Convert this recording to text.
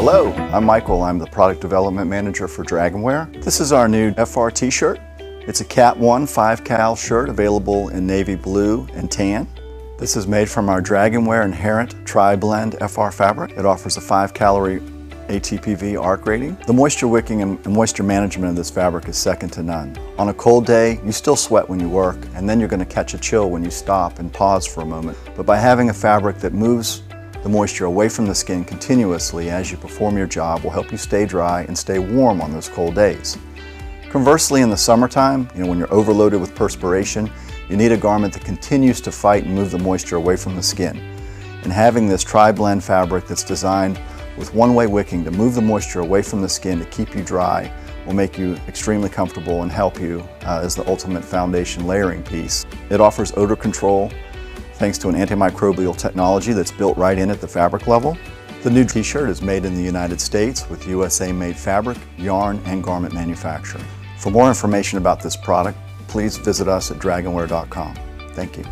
Hello, I'm Michael. I'm the Product Development Manager for DragonWear. This is our new FR t-shirt. It's a Cat 1 5-cal shirt available in navy blue and tan. This is made from our DragonWear Inherent Tri-Blend FR fabric. It offers a 5-calorie ATPV arc rating. The moisture wicking and moisture management of this fabric is second to none. On a cold day, you still sweat when you work, and then you're going to catch a chill when you stop and pause for a moment. But by having a fabric that moves the moisture away from the skin continuously as you perform your job will help you stay dry and stay warm on those cold days. Conversely, in the summertime, when you're overloaded with perspiration, you need a garment that continues to fight and move the moisture away from the skin. And having this tri-blend fabric that's designed with one-way wicking to move the moisture away from the skin to keep you dry will make you extremely comfortable and help you as the ultimate foundation layering piece. It offers odor control thanks to an antimicrobial technology that's built right in at the fabric level. The new t-shirt is made in the United States with USA-made fabric, yarn, and garment manufacturing. For more information about this product, please visit us at DragonWear.com. Thank you.